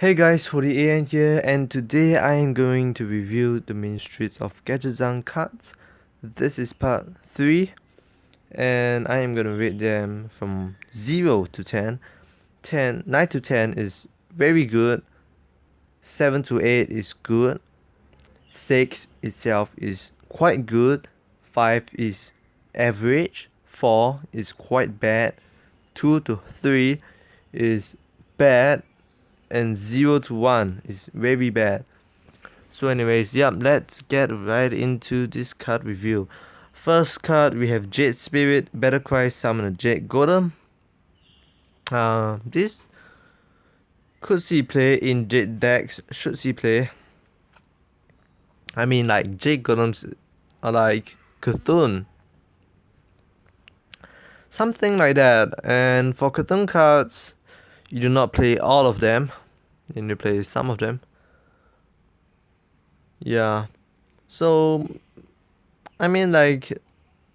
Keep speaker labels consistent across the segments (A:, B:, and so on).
A: Hey guys, Holy AN here, and today I am going to review the main streets of Gadgetzan cards. This is part 3, and I am gonna rate them from 0 to 10. 9 to 10 is very good, 7 to 8 is good, 6 itself is quite good, 5 is average, 4 is quite bad, 2 to 3 is bad, and 0 to 1 is very bad. So anyways, let's get right into this card review. First card, we have Jade Spirit, Battlecry, summon a Jade Golem. This could see play in Jade decks, should see play. I mean, like, Jade Golems are like Cthulhu. Something like that. And for Cthulhu cards, you do not play all of them, and you play some of them. Yeah. So, I mean, like,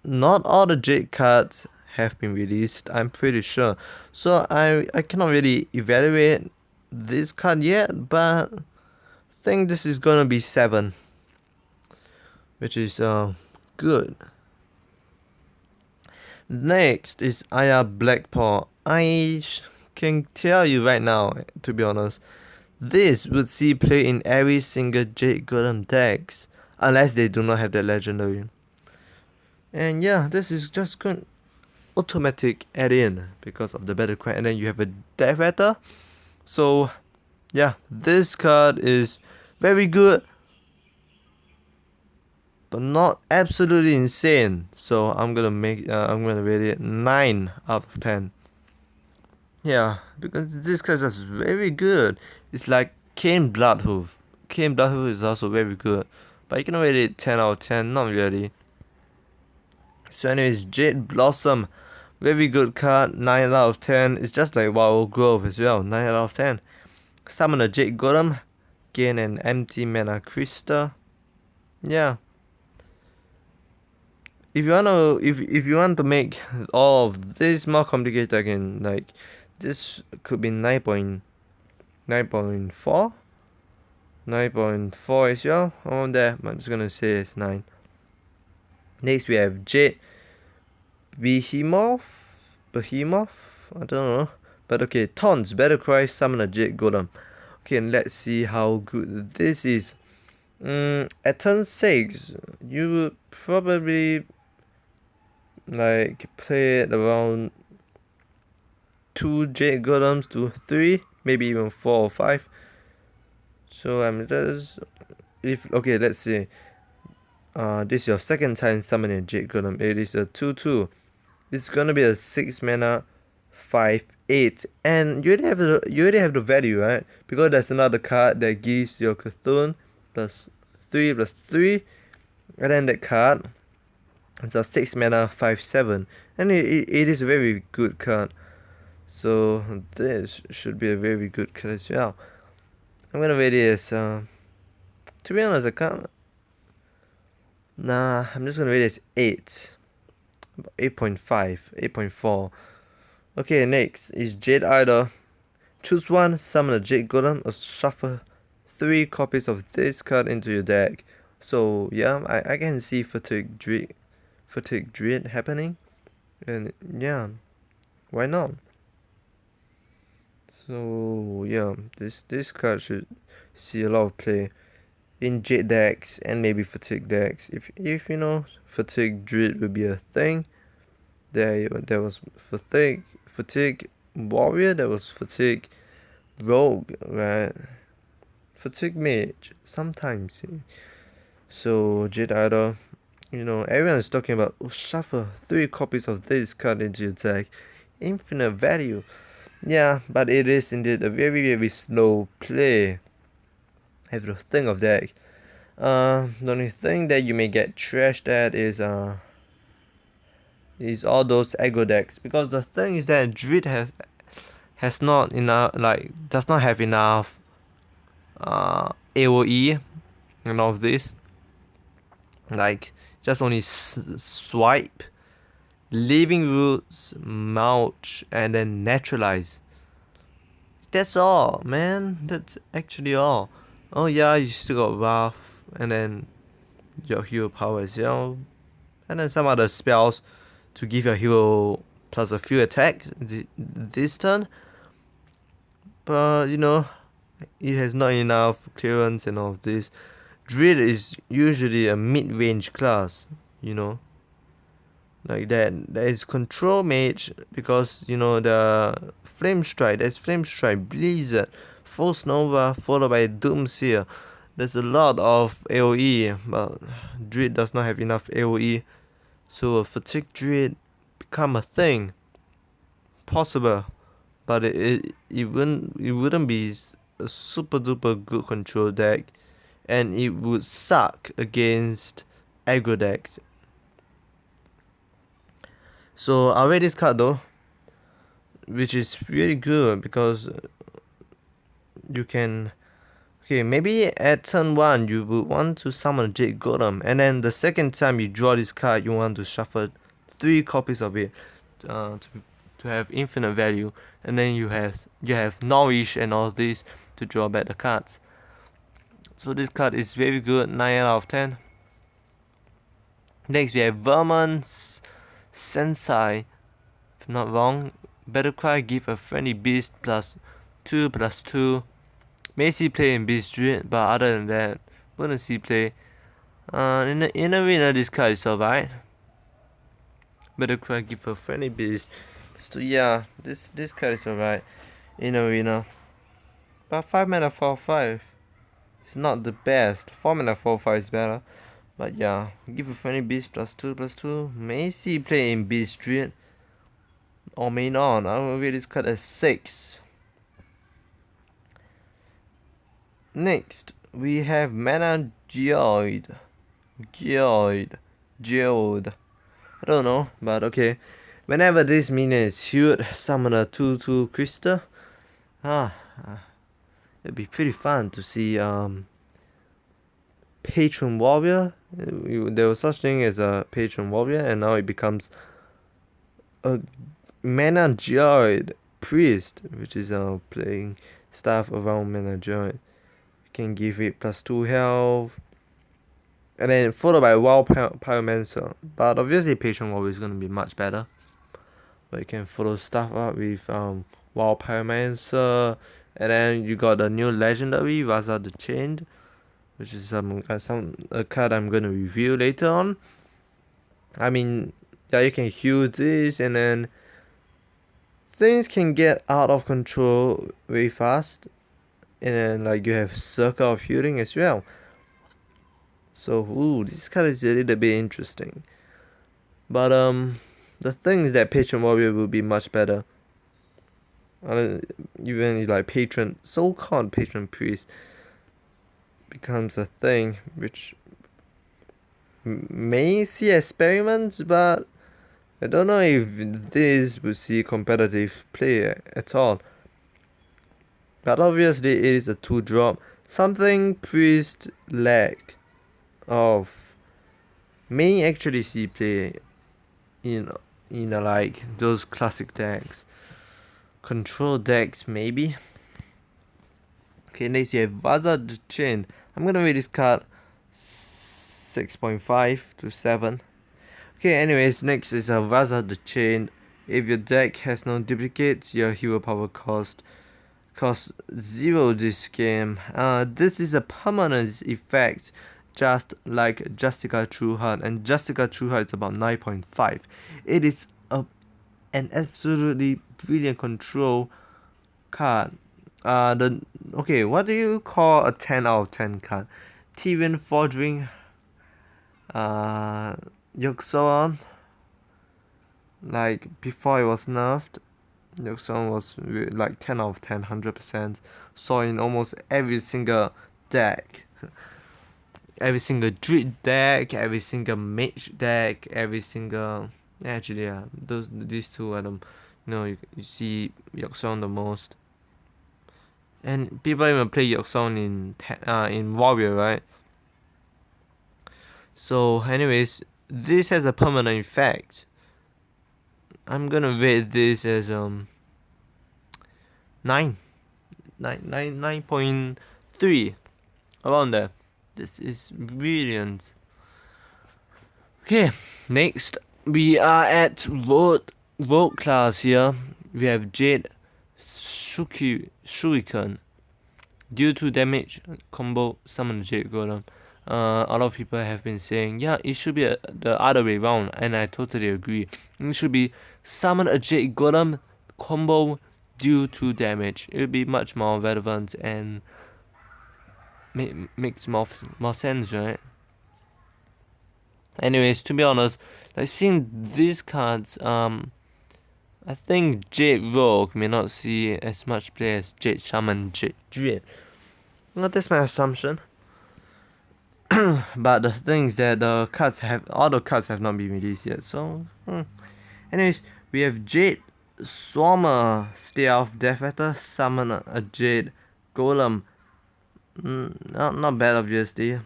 A: not all the Jade cards have been released, I'm pretty sure. So I cannot really evaluate this card yet, but I think this is gonna be 7, which is good. Next is Aya Blackpaw. I can tell you right now, to be honest, this would see play in every single Jade Golem decks, unless they do not have the legendary. And yeah, this is just good automatic add in because of the battle cry, and then you have a Death Rattle. So yeah, this card is very good, but not absolutely insane. So I'm gonna rate it 9 out of 10. Yeah, because this card is very good. It's like Cane Bloodhoof. Cane Bloodhoof is also very good, but you can rate it 10 out of 10. Not really. So anyways, Jade Blossom, very good card, 9 out of 10. It's just like Wild Growth as well, 9 out of 10. Summon a Jade Golem, gain an empty mana crystal. Yeah. If you want to make all of this more complicated again, like this could be 9.4 9.4 as well. On there, I'm just gonna say it's 9. Next we have Jade Behemoth? I don't know. But okay, Taunts, Battlecry, summon a Jade Golem. Okay, and let's see how good this is. At turn 6, you would probably like play it around 2 Jade Golems to 3, maybe even 4 or 5. So just okay, let's see. This is your second time summoning a Jade Golem. It is a 2/2. It's gonna be a 6 mana 5/8, and you already have the value, right? Because there's another card that gives your Cthulhu +3/+3, and then that card is a 6 mana 5/7, and it is a very good card. So this should be a very good card as well. I'm gonna rate it as to be honest, I can't. Nah, I'm just gonna rate it as 8. 8.5, 8.4. Okay, next is Jade Idol. Choose one, summon a Jade Golem, or shuffle 3 copies of this card into your deck. So yeah, I can see Fatigue Druid happening, and yeah, why not? So yeah, this card should see a lot of play in Jade decks and maybe Fatigue decks. If you know Fatigue Druid would be a thing. There was Fatigue Warrior, there was Fatigue Rogue, right? Fatigue Mage, sometimes. So Jade Idol, everyone is talking about shuffle 3 copies of this card into your deck. Infinite value. Yeah, but it is indeed a very, very slow play. Have to think of that. The only thing that you may get trashed at is all those aggro decks, because the thing is that Druid has not enough, like does not have enough AoE and all of this, like just only swipe, Living Roots, Mulch, and then Naturalize. That's all, man. That's actually all. Oh yeah, you still got Wrath, and then your hero power as well, and then some other spells to give your hero plus a few attacks this turn. But you know, it has not enough clearance and all of this. Druid is usually a mid-range class, you know, like that. There is control mage because you know the flame strike. There's flame strike, blizzard, false nova, followed by doomseer. There's a lot of AOE, but druid does not have enough AOE, so a fatigue druid become a thing. Possible, but it wouldn't be a super duper good control deck, and it would suck against aggro decks. So I'll rate this card though, which is really good because you can. Okay, maybe at turn 1 you would want to summon Jade Golem, and then the second time you draw this card, you want to shuffle 3 copies of it to have infinite value, and then you have Nourish and all this to draw back the cards. So this card is very good, 9 out of 10. Next we have Vermon's Sensei. If I'm not wrong, Battlecry give a friendly beast +2/+2. May see play in Beast Druid, but other than that, wouldn't see play. In arena, this card is alright. Battlecry give a friendly beast. So yeah, this card is alright in arena. But 5 mana 4/5. It's not the best. 4 mana 4/5 is better. But yeah, give a friendly beast +2/+2. May see play in Beast Druid. Or may not. I will rate this card as 6. Next, we have Mana Geode. I don't know, but okay. Whenever this minion is huge, summon a 2/2 crystal. It'd be pretty fun to see Patron Warrior. There was such thing as a Patron Warrior, and now it becomes a Mana Geode Priest, which is playing stuff around Mana Geode. Can give it +2 health, and then followed by Wild Pyromancer. But obviously Patron Warrior is gonna be much better. But you can follow stuff up with Wild Pyromancer, and then you got the new legendary Raza the Chained, which is a card I'm gonna review later on. I mean, yeah, you can heal this, and then things can get out of control very fast. And then like you have Circle of Healing as well. So this card is a little bit interesting. But the thing is that Patron Warrior will be much better. Even like Patron, so-called Patron Priest becomes a thing, which may see experiments, but I don't know if this will see competitive play at all. But obviously it is a 2-drop. Something Priest lack of may actually see play in like those classic decks. Control decks maybe. Okay, next you have Raza the Chain. I'm gonna rate this card 6.5 to 7. Okay, anyways, next is a Raza the Chain. If your deck has no duplicates, your hero power costs 0 this game. This is a permanent effect, just like Justica Trueheart, and Justica Trueheart is about 9.5. It is an absolutely brilliant control card. What do you call a 10 out of 10 card? Tyrion Fordring, Yoxoron, like before it was nerfed. Yoxoron was like 10 out of 10, 100%. Saw in almost every single deck. Every single Druid deck, every single Mage deck, every single... Actually, yeah, these two are the... you see Yoxoron the most. And people even play Yoxoron in Warrior, right? So, anyways, this has a permanent effect. I'm gonna rate this as 9. 9.3 around there. This is brilliant. Okay, next we are at road class here. We have Jade Shuriken. Due to damage combo summon Jade Golem. A lot of people have been saying, yeah, it should be the other way around, and I totally agree. It should be summon a Jade Golem combo due to damage. It would be much more relevant and makes more sense, right? Anyways, to be honest, like seeing these cards, I think Jade Rogue may not see as much play as Jade Shaman, Jade Druid. Well, that's my assumption. But the thing is that all the cards have not been released yet. So, anyways, we have Jade Swarmer, Stay Off Death Vector, summon a Jade Golem. Not bad, obviously.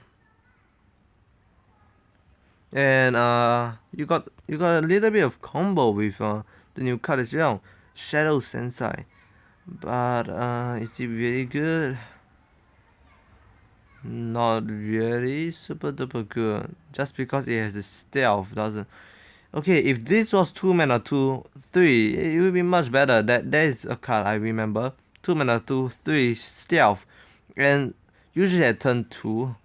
A: And you got a little bit of combo with the new card as well, Shadow Sensei. But is it really good? Not really super duper good. Just because it has a stealth doesn't. Okay, if this was 2 mana 2/3, it would be much better. That is a card I remember. 2 mana 2/3 stealth, and usually at turn 2,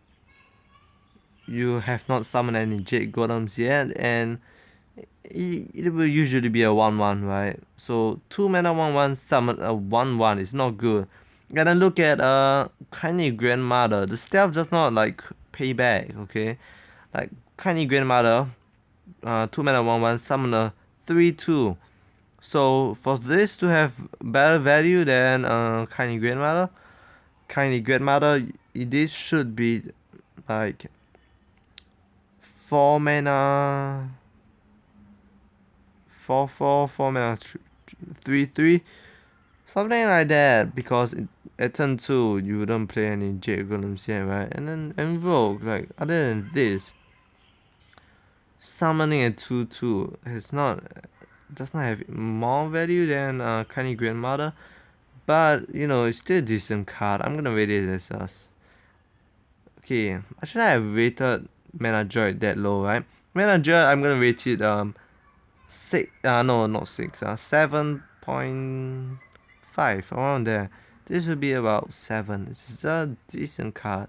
A: you have not summoned any Jade Golems yet, and it will usually be a 1/1, right? So 2 mana 1/1 summon a 1/1 is not good. And then look at Kindly Grandmother. The stealth does not like pay back, okay? Like Kindly Grandmother, 2 mana 1/1 summon a 3/2. So for this to have better value than Kindly Grandmother, this should be like 4 mana 4 mana 3/3, something like that, because at turn 2 you wouldn't play any Jade Golems yet, right? And Rogue, like other than this, summoning a 2/2 does not have more value than Kindly Grandmother, but you know, it's still a decent card. I'm gonna rate it as us. Okay, actually I have rated Mana Droid that low, right? Mana Droid, I'm gonna rate it 6, no, not 6, 7.5, around there. This would be about 7. It's a decent card.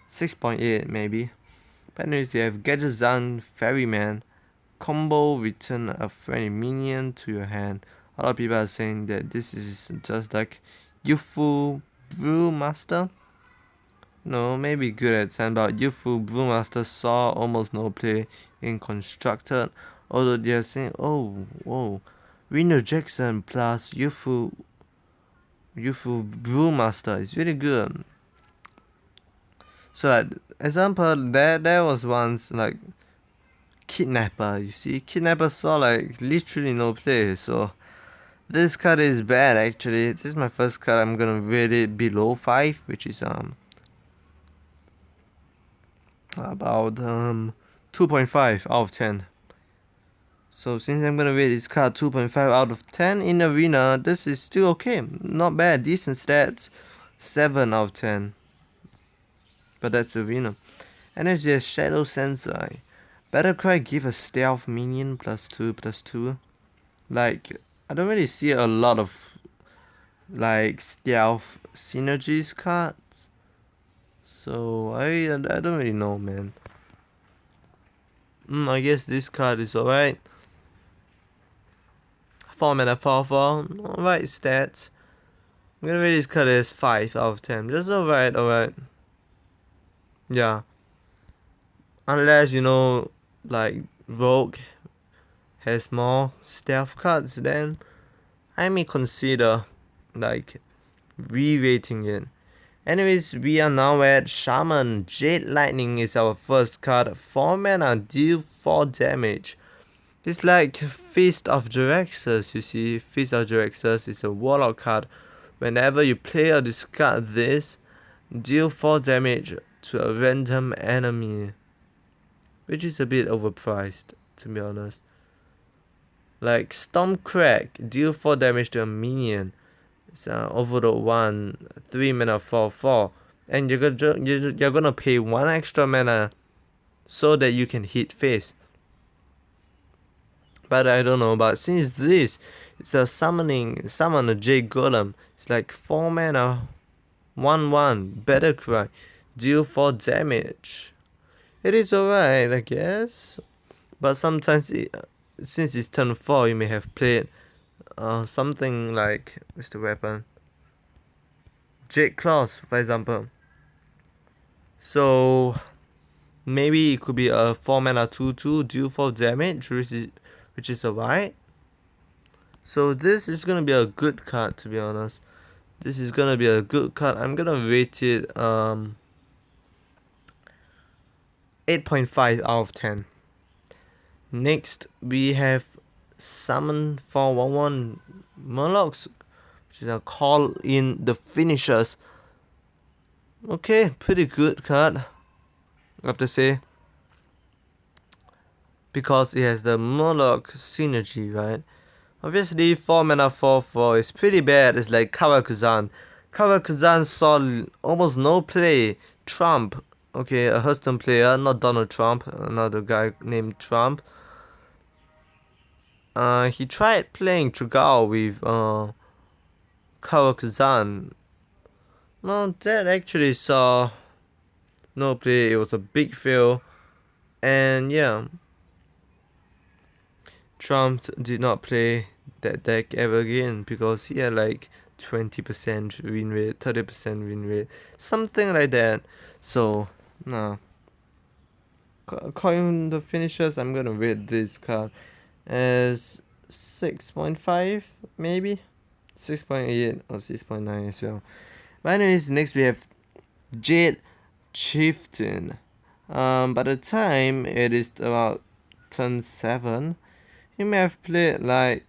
A: 6.8 maybe. But anyways, you have Gadgetzan Ferryman. Combo, return a friendly minion to your hand. A lot of people are saying that this is just like Youthful Brewmaster. No, maybe good at time, but Youthful Brewmaster saw almost no play in Constructed. Although they are saying, oh, whoa, Reno Jackson plus Youthful Brewmaster is really good. So like example, there was once like Kidnapper. You see, Kidnapper saw like literally no play. So this card is bad actually. This is my first card. I'm gonna rate it below 5, which is about 2.5 out of 10. So since I'm gonna rate this card 2.5 out of 10 in arena, this is still okay. Not bad, decent stats. 7 out of 10. But that's arena. And there's the Shadow Sensei. Battlecry give a stealth minion +2/+2. Like, I don't really see a lot of like stealth synergies cards. So I don't really know, man. I guess this card is alright. 4 mana 4/4. Alright stats. I'm gonna rate this card as 5 out of 10. Just alright. Yeah. Unless, you know, like Rogue has more stealth cards, then I may consider like re-rating it. Anyways, we are now at Shaman. Jade Lightning is our first card. 4 mana, deal 4 damage. It's like Feast of Jaraxxus, you see. Feast of Jaraxxus is a warlock card. Whenever you play or discard this, deal 4 damage to a random enemy. Which is a bit overpriced, to be honest. Like Stormcrack, deal 4 damage to a minion. It's Overload 1, 3 mana 4/4, and you're gonna pay 1 extra mana so that you can hit face. But I don't know, but since this it's a summon a Jade Golem, it's like 4 mana 1/1 Battle Cry, deal 4 damage. It is alright, I guess. But sometimes since it's turn 4, you may have played something like, what's the weapon? Jade Claws, for example. So maybe it could be a 4 mana 2/2 deal 4 damage, which is alright. So this is gonna be a good card, to be honest. This is gonna be a good card. I'm gonna rate it 8.5 out of 10. Next we have Summon 4/1/1 Murlocs, which is a call in the finishers. Okay, pretty good card, I have to say, because it has the Murloc synergy, right? Obviously 4 mana 4/4 is pretty bad. It's like Gadgetzan. Gadgetzan saw almost no play. Trump, okay, a Hearthstone player, not Donald Trump, another guy named Trump. He tried playing Trigao with Gadgetzan. No, that actually saw no play. It was a big fail, and yeah, Trump did not play that deck ever again because he had like 20% win rate, 30% win rate, something like that. So, nah. Calling the finishers, I'm gonna rate this card as 6.5, maybe 6.8 or 6.9 as well. But anyways, next we have Jade Chieftain. By the time it is about turn 7, you may have played like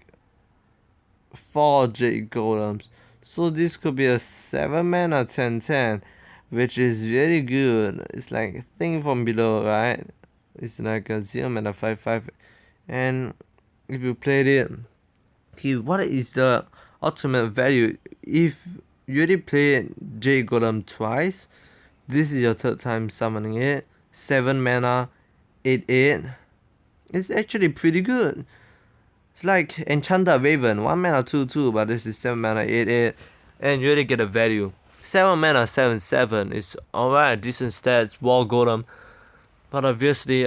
A: 4 Jade Golems. So this could be a 7 mana 10/10, which is very good. It's like Thing from Below, right? It's like a 0 mana 5/5. And if you played it, okay, what is the ultimate value? If you already played Jade Golem twice, this is your third time summoning it. 7 mana 8/8. It's actually pretty good. It's like Enchanted Raven, 1 mana 2/2, but this is 7 mana 8/8, and you already get a value. 7 mana 7/7 is alright, decent stats, Wall Golem, but obviously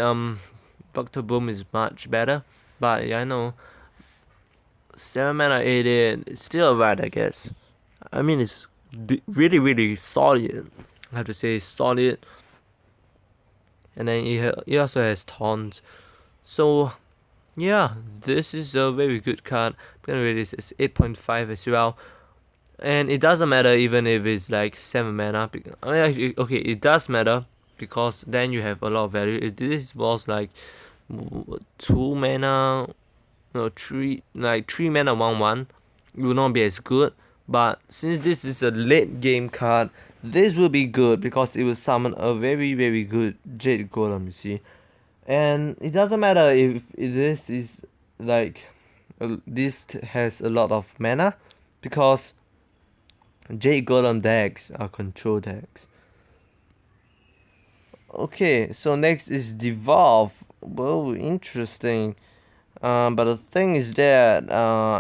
A: Dr. Boom is much better. But yeah, I know 7 mana 8/8 is still alright, I guess. I mean, it's really solid. I have to say, solid. And then it also has taunts. So yeah, this is a very good card. I'm gonna rate this as 8.5 as well. And it doesn't matter even if it's like 7 mana. I mean, actually, okay, it does matter because then you have a lot of value. If this was like 2 mana, no, 3 mana 1/1, it will not be as good. But since this is a late game card, this will be good because it will summon a very good Jade Golem, you see. And it doesn't matter if this is like this has a lot of mana, because Jade Golem decks are control decks. Okay, so next is Devolve. Well, interesting. But the thing is that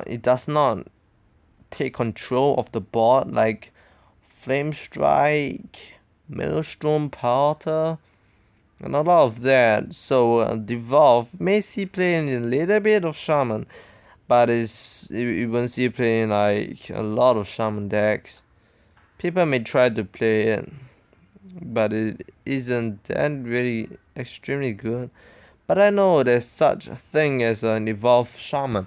A: it does not take control of the board like Flame Strike, Maelstrom Powder, and a lot of that. So Devolve may see playing a little bit of Shaman, but you won't see playing like a lot of Shaman decks. People may try to play it, but it isn't that really extremely good. But I know there's such a thing as an Evolve Shaman,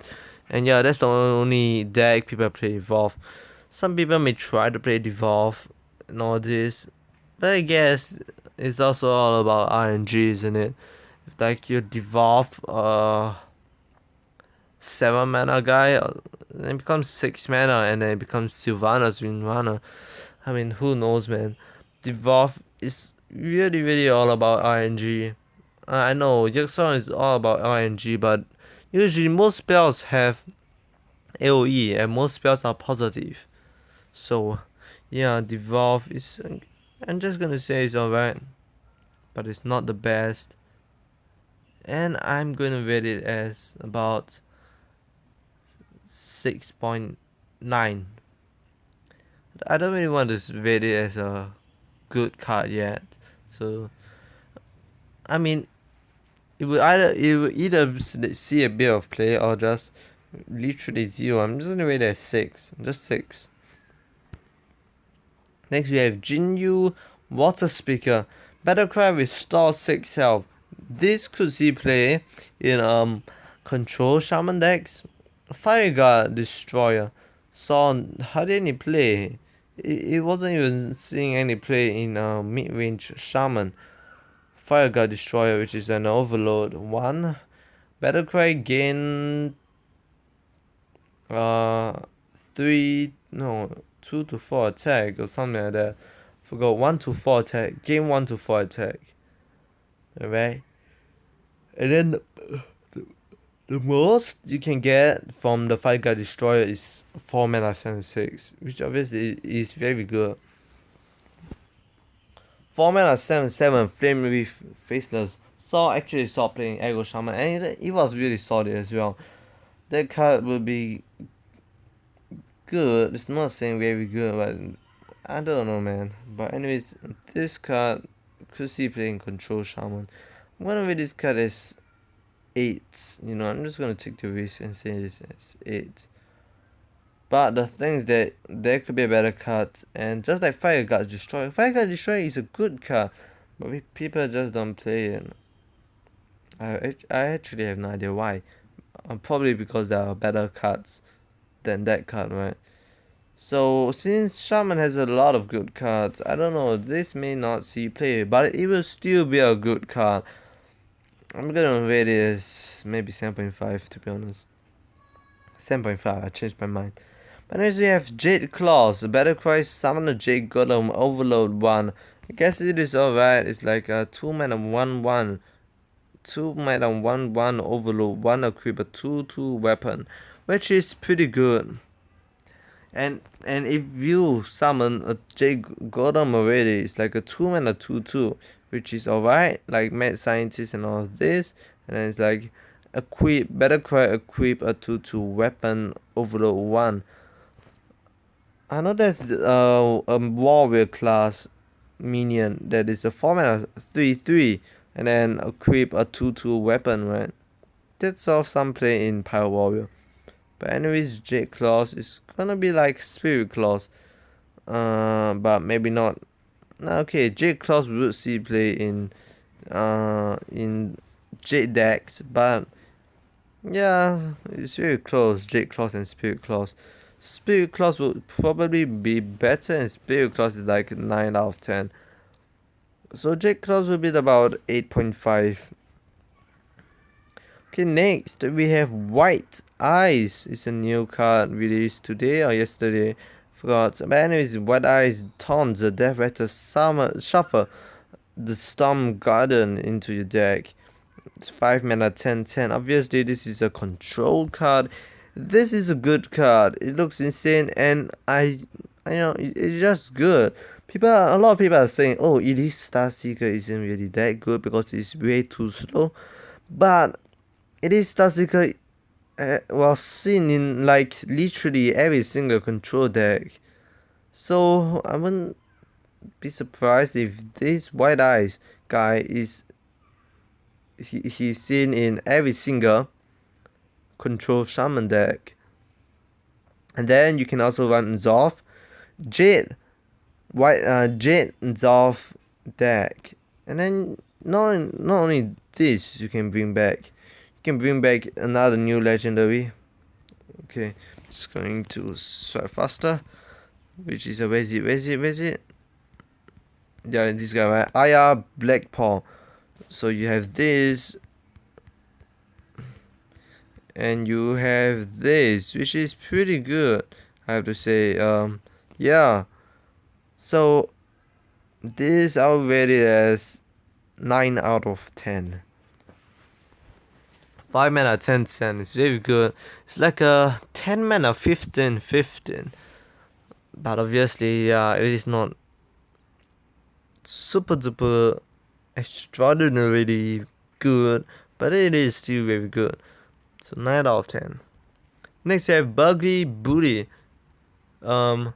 A: and yeah, that's the only deck people play Evolve. Some people may try to play Devolve and all this, but I guess it's also all about RNG, isn't it? If like you Devolve 7 mana guy, then it becomes 6 mana, and then it becomes Sylvanas Rinrana. I mean, who knows, man? Devolve is really all about RNG. I know Hearthstone is all about RNG, but usually most spells have AoE and most spells are positive. So yeah, Devolve is, I'm just gonna say it's alright, but it's not the best. And I'm gonna rate it as about 6.9. I don't really want to rate it as a good card yet. So I mean, it would either see a bit of play or just literally zero. I'm just gonna rate it as 6. Just 6. Next we have Jinyu Water Speaker. Battlecry restores 6 health. This could see play in control shaman decks. Fire Guard Destroyer saw hardly any play. It wasn't even seeing any play in mid-range shaman. Fire Guard Destroyer, which is an overload 1. Battlecry gain 3 no 2 to 4 attack or something like that. Forgot 1 to 4 attack. Gain 1 to 4 attack. Alright. And then the most you can get from the Fire Guard Destroyer is 4 mana 7/6, which obviously is very good. 4 mana 7/7 Flame Reef Faceless. Actually saw playing Aggro Shaman, and it was really solid as well. That card will be good. It's not saying very good, but I don't know, man. But anyways, this card could see playing Control Shaman. I'm gonna rate this card as 8. You know, I'm just gonna take the risk and say this as 8. But the thing is that there could be a better card, and just like Fire Guard Destroyer. Fire Guard Destroyer is a good card, but people just don't play it. I actually have no idea why. Probably because there are better cards than that card, right? So since Shaman has a lot of good cards, I don't know, this may not see play, but it will still be a good card. I'm gonna rate it as maybe 7.5, to be honest. 7.5, I changed my mind. But next we have Jade Claws. Battlecry summon a Jade Golem Overload 1. I guess it is alright. It's like a 2 mana 1/1. 2 mana 1/1 Overload 1 equip a 2/2 weapon, which is pretty good. And if you summon a Jade Golem already, it's like a 2 mana 2/2, which is alright, like Mad Scientist and all of this. And then it's like Battlecry equip a 2/2 weapon Overload 1. I know there's a warrior class minion that is a 4 mana 3/3 and then equip a 2/2 weapon, right? That's all some play in Pyro Warrior. But anyways, Jade Claws is gonna be like Spirit Claws. But maybe not. Okay, Jade Claws would see play in Jade decks, but yeah, it's very close. Jade Claws and Spirit Claws. Spirit Claws would probably be better, and Spirit Claws is like 9 out of 10. So Jade Claws will be about 8.5. Okay, next we have White Eyes. It's a new card released today or yesterday. Forgot. But anyways, White Eyes taunts the Death Rattle shuffle the Storm Garden into your deck. It's 5 mana 10/10. Obviously, this is a control card. This is a good card. It looks insane, and I know it's just good. A lot of people are saying, "Oh, Elite Star Seeker isn't really that good because it's way too slow," but Elite Star Seeker was seen in like literally every single control deck. So I wouldn't be surprised if this White Eyes guy is he's seen in every single control shaman deck. And then you can also run Zorf, Jade Zorf deck. And then not only this you can bring back. You can bring back another new legendary. Okay, just going to swipe faster. Which is a where's it? Yeah, this guy, right? IR Blackpaw. So you have this, and you have this, which is pretty good, I have to say. Yeah, so this I'll rate it as 9 out of 10. 5 mana 10/10 is very good. It's like a 10 mana 15/15. but obviously, yeah, it is not super duper extraordinarily good, but it is still very good. So 9 out of 10. Next, we have Buggy Booty. Um,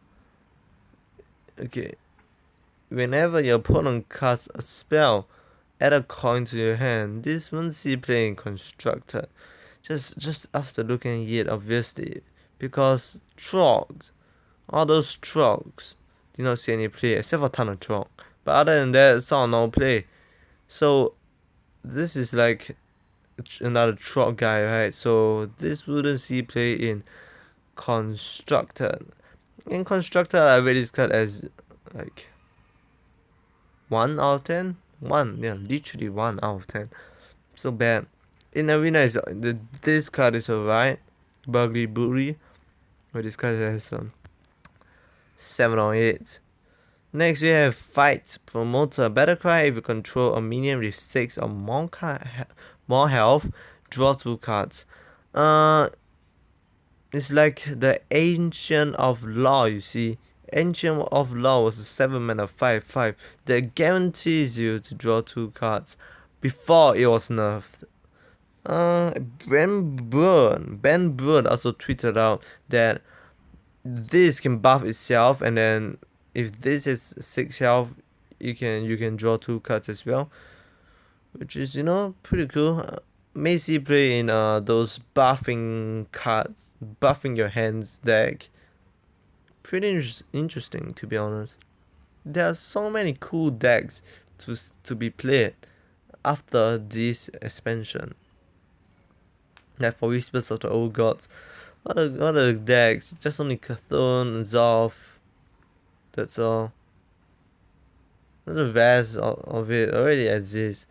A: okay. Whenever your opponent casts a spell, add a coin to your hand. This one see playing constructed. Just after looking at it, obviously, because trogs, all those trogs, did not see any play except for ton of trog. But other than that, it's all no play. So this is like another trog guy, right? So this wouldn't see play in constructed. In constructed, I rate this card as like 1 out of 10. 1, yeah, literally 1 out of 10. So bad. In arena, this card is alright. Bugly Booty, where this card has 7 or 8. Next, we have Fight Promoter. Battlecry, if you control a minion with 6 or more health, draw 2 cards. It's like the Ancient of Law, you see. Ancient of Law was a 7 mana 5/5 that guarantees you to draw 2 cards before it was nerfed. Ben Bruin also tweeted out that this can buff itself, and then if this is 6 health, you can draw 2 cards as well, which is pretty cool. May see play in those buffing cards, buffing your hands deck. Pretty interesting, to be honest. There are so many cool decks to be played after this expansion. Like for Whispers of the Old Gods, what are decks? Just only Cthulhu, Zolf. That's all. The rest of it already exists.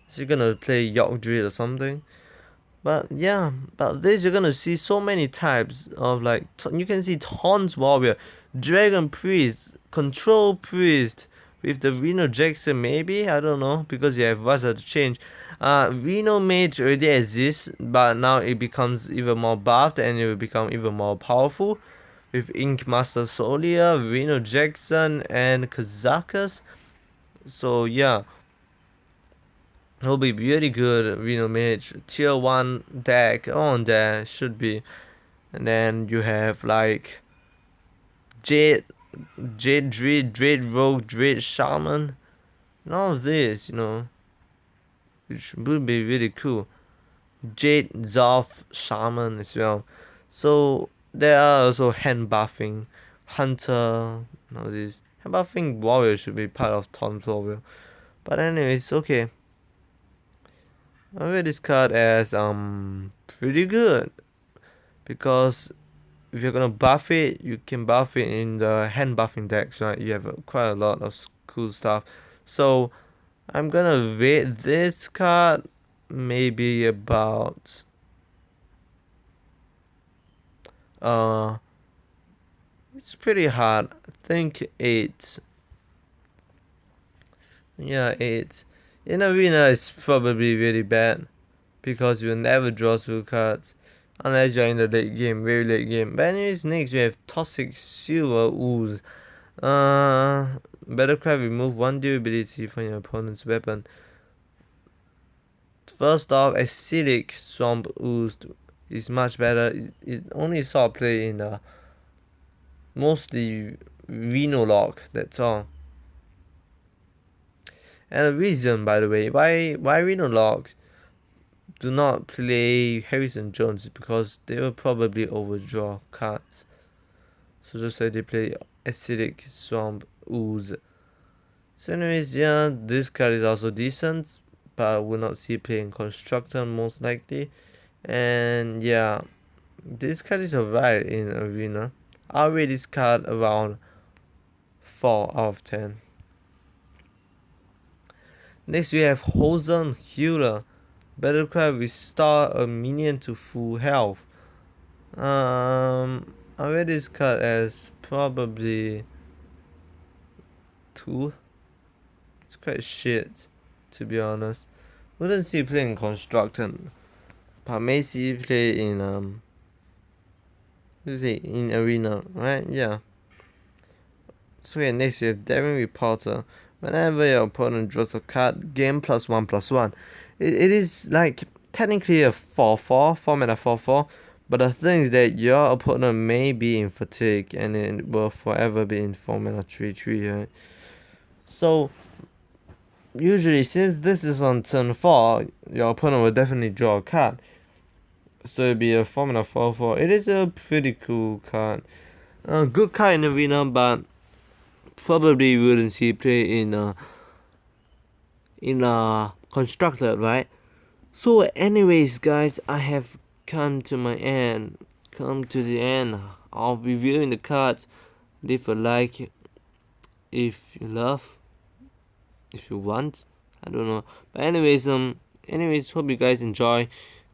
A: So you're gonna play York Druid or something. But yeah, but this you're gonna see so many types of like you can see Taunt Warrior, Dragon Priest, Control Priest with the Reno Jackson maybe, I don't know, because you have What's to change. Reno Mage already exists, but now it becomes even more buffed and it will become even more powerful with Ink Master Solia, Reno Jackson, and Kazakus. So yeah, it'll be really good. Reno Mage tier 1 deck on there should be. And then you have like Jade Druid, Jade Rogue, Jade Shaman, and all of this, which would be really cool. Jade Zoth Shaman as well. So there are also hand buffing, Hunter, all this. Hand buffing Warrior should be part of Taunt Warrior. But anyways, okay. I rate this card as pretty good, because if you're gonna buff it, you can buff it in the hand buffing decks, right? You have quite a lot of cool stuff. So I'm gonna rate this card maybe about it's pretty hard. I think 8. Yeah, 8. In arena, it's probably really bad because you'll never draw 2 cards unless you're in the late game, very late game. But anyways, next we have Toxic Silver Ooze. Battlecry, remove 1 durability from your opponent's weapon. First off, Acidic Swamp Ooze is much better. It only saw play in mostly Reno Lock, that's all. And the reason, by the way, why Reno Locks do not play Harrison Jones is because they will probably overdraw cards. So just like they play Acidic Swamp Ooze. So anyways, yeah, this card is also decent, but I will not see playing Constructor most likely. And yeah, this card is alright in arena. I'll rate this card around 4 out of 10. Next we have Hosen Healer. Battlecry, restore a minion to full health. I rate this card as probably 2. It's quite shit, to be honest. Wouldn't see play in Constructor, but may see play in in arena, right? Yeah. So yeah, next we have Daring Reporter. Whenever your opponent draws a card, gain +1/+1. It is like technically a 4/4, 4-mana 4/4, but the thing is that your opponent may be in fatigue and it will forever be in 4-mana 3/3, right? So usually, since this is on turn 4, your opponent will definitely draw a card. So it'll be a 4-mana 4/4. It is a pretty cool card. A good card in arena, but probably wouldn't see play in a constructed, right? So anyways guys, I have come to the end of reviewing the cards. Leave a like if you love, if you want, I don't know, but anyways hope you guys enjoy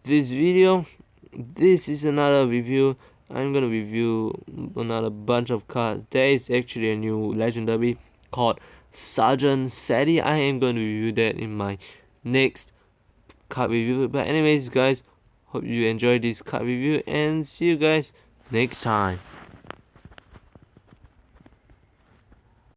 A: this video. This is another review. I'm gonna review another bunch of cards. There is actually a new legendary called Sergeant Sadie. I am going to review that in my next card review. But anyways guys, hope you enjoyed this card review and see you guys next time.